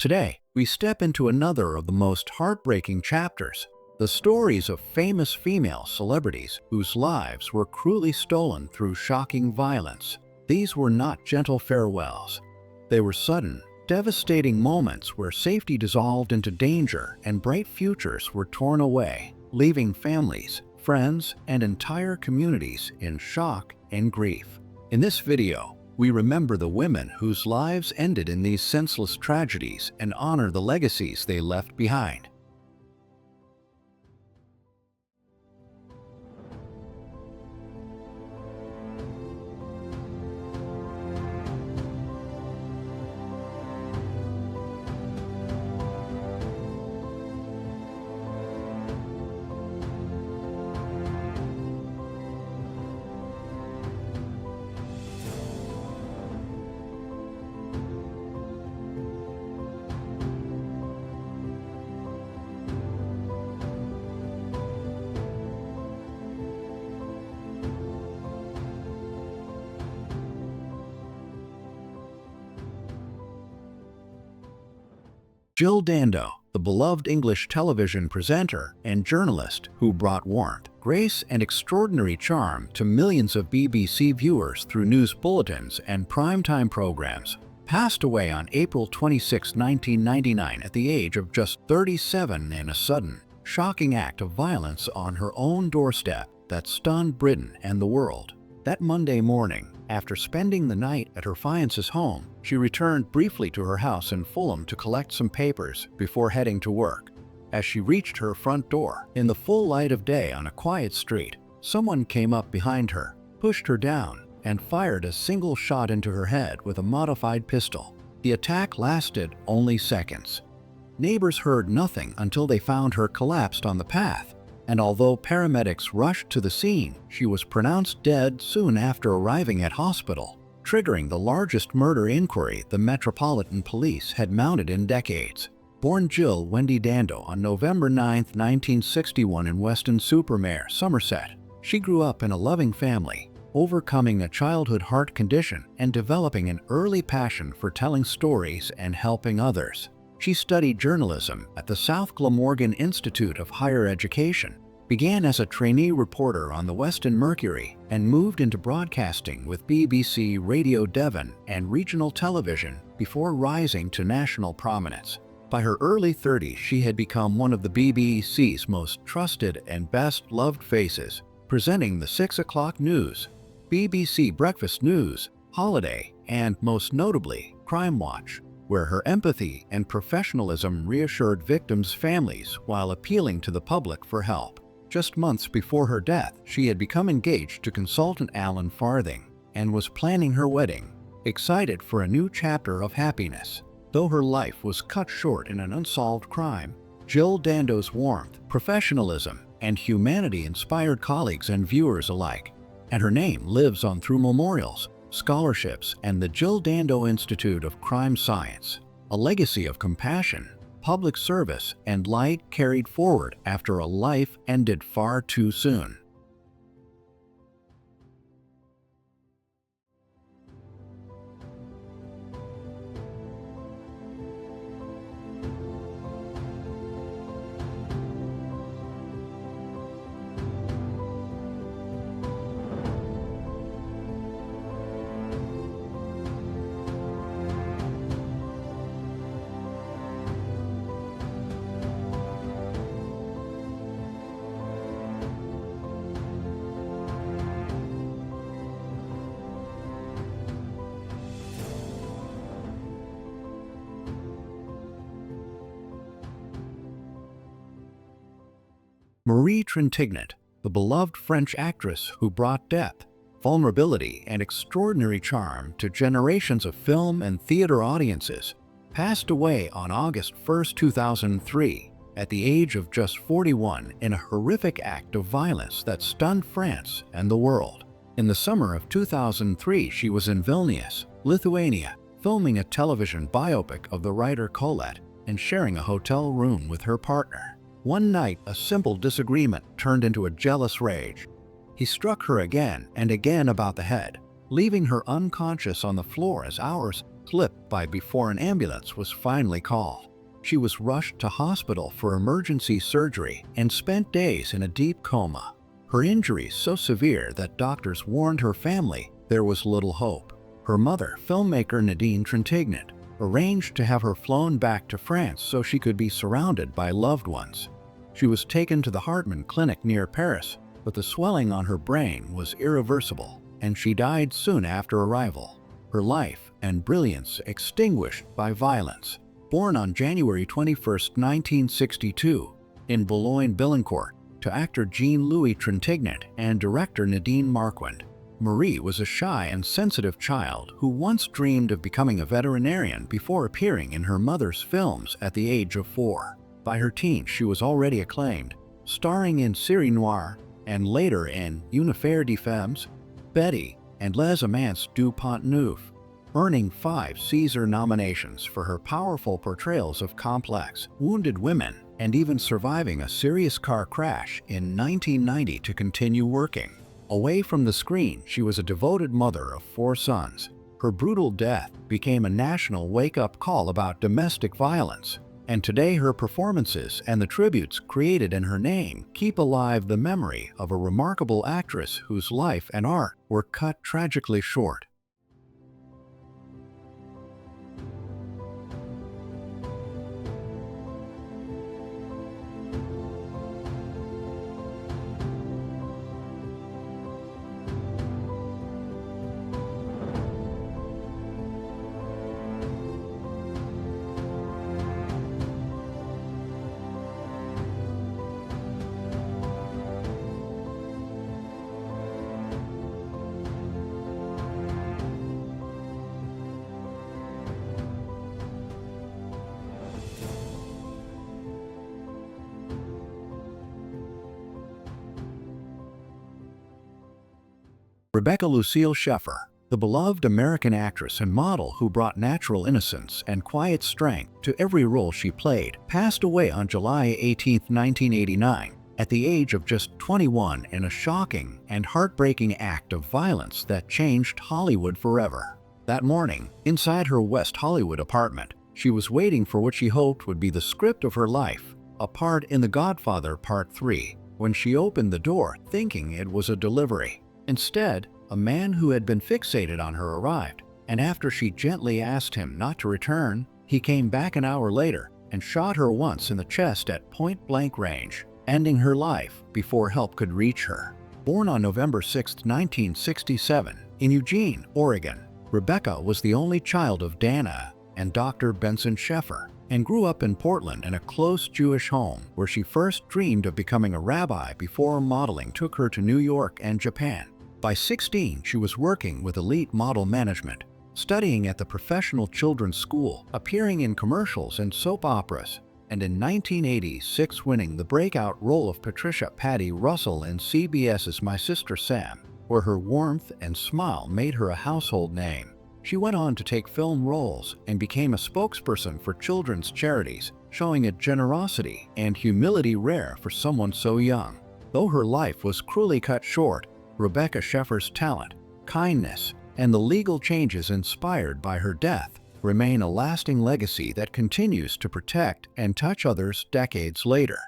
Today, we step into another of the most heartbreaking chapters, the stories of famous female celebrities whose lives were cruelly stolen through shocking violence. These were not gentle farewells. They were sudden, devastating moments where safety dissolved into danger and bright futures were torn away, leaving families, friends, and entire communities in shock and grief. In this video, we remember the women whose lives ended in these senseless tragedies and honor the legacies they left behind. Jill Dando, the beloved English television presenter and journalist who brought warmth, grace, and extraordinary charm to millions of BBC viewers through news bulletins and primetime programs, passed away on April 26, 1999 at the age of just 37 in a sudden, shocking act of violence on her own doorstep that stunned Britain and the world. That Monday morning, after spending the night at her fiance's home, she returned briefly to her house in Fulham to collect some papers before heading to work. As she reached her front door, in the full light of day on a quiet street, someone came up behind her, pushed her down, and fired a single shot into her head with a modified pistol. The attack lasted only seconds. Neighbors heard nothing until they found her collapsed on the path, and although paramedics rushed to the scene, she was pronounced dead soon after arriving at hospital, triggering the largest murder inquiry the Metropolitan Police had mounted in decades. Born Jill Wendy Dando on November 9, 1961 in Weston-super-Mare, Somerset, she grew up in a loving family, overcoming a childhood heart condition and developing an early passion for telling stories and helping others. She studied journalism at the South Glamorgan Institute of Higher Education, began as a trainee reporter on the Weston Mercury, and moved into broadcasting with BBC Radio Devon and regional television before rising to national prominence. By her early 30s, she had become one of the BBC's most trusted and best-loved faces, presenting the 6 o'clock news, BBC Breakfast News, Holiday, and, most notably, Crime Watch, where her empathy and professionalism reassured victims' families while appealing to the public for help. Just months before her death, she had become engaged to consultant Alan Farthing and was planning her wedding, excited for a new chapter of happiness. Though her life was cut short in an unsolved crime, Jill Dando's warmth, professionalism, and humanity inspired colleagues and viewers alike, and her name lives on through memorials, scholarships, and the Jill Dando Institute of Crime Science, a legacy of compassion, public service, and light carried forward after a life ended far too soon. Marie Trintignant, the beloved French actress who brought depth, vulnerability, and extraordinary charm to generations of film and theater audiences, passed away on August 1, 2003, at the age of just 41 in a horrific act of violence that stunned France and the world. In the summer of 2003, she was in Vilnius, Lithuania, filming a television biopic of the writer Colette and sharing a hotel room with her partner. One night, a simple disagreement turned into a jealous rage. He struck her again and again about the head, leaving her unconscious on the floor as hours slipped by before an ambulance was finally called. She was rushed to hospital for emergency surgery and spent days in a deep coma. Her injuries so severe that doctors warned her family there was little hope. Her mother, filmmaker Nadine Trintignant, arranged to have her flown back to France so she could be surrounded by loved ones. She was taken to the Hartmann Clinic near Paris, but the swelling on her brain was irreversible, and she died soon after arrival. Her life and brilliance extinguished by violence. Born on January 21, 1962, in Boulogne-Billancourt, to actor Jean-Louis Trintignant and director Nadine Marquand, Marie was a shy and sensitive child who once dreamed of becoming a veterinarian before appearing in her mother's films at the age of 4. By her teens, she was already acclaimed, starring in Série Noire and later in Une affaire de femmes, Betty, and Les Amants du Pont-Neuf, earning 5 César nominations for her powerful portrayals of complex, wounded women, and even surviving a serious car crash in 1990 to continue working. Away from the screen, she was a devoted mother of 4 sons. Her brutal death became a national wake-up call about domestic violence, and today her performances and the tributes created in her name keep alive the memory of a remarkable actress whose life and art were cut tragically short. Rebecca Lucille Schaeffer, the beloved American actress and model who brought natural innocence and quiet strength to every role she played, passed away on July 18, 1989, at the age of just 21 in a shocking and heartbreaking act of violence that changed Hollywood forever. That morning, inside her West Hollywood apartment, she was waiting for what she hoped would be the script of her life, a part in The Godfather Part 3, when she opened the door thinking it was a delivery. Instead, a man who had been fixated on her arrived, and after she gently asked him not to return, he came back an hour later and shot her once in the chest at point-blank range, ending her life before help could reach her. Born on November 6, 1967, in Eugene, Oregon, Rebecca was the only child of Dana and Dr. Benson Schaeffer, and grew up in Portland in a close Jewish home where she first dreamed of becoming a rabbi before modeling took her to New York and Japan. By 16, she was working with elite model management, studying at the Professional Children's School, appearing in commercials and soap operas, and in 1986 winning the breakout role of Patricia Patty Russell in CBS's My Sister Sam, where her warmth and smile made her a household name. She went on to take film roles and became a spokesperson for children's charities, showing a generosity and humility rare for someone so young. Though her life was cruelly cut short, Rebecca Schaeffer's talent, kindness, and the legal changes inspired by her death remain a lasting legacy that continues to protect and touch others decades later.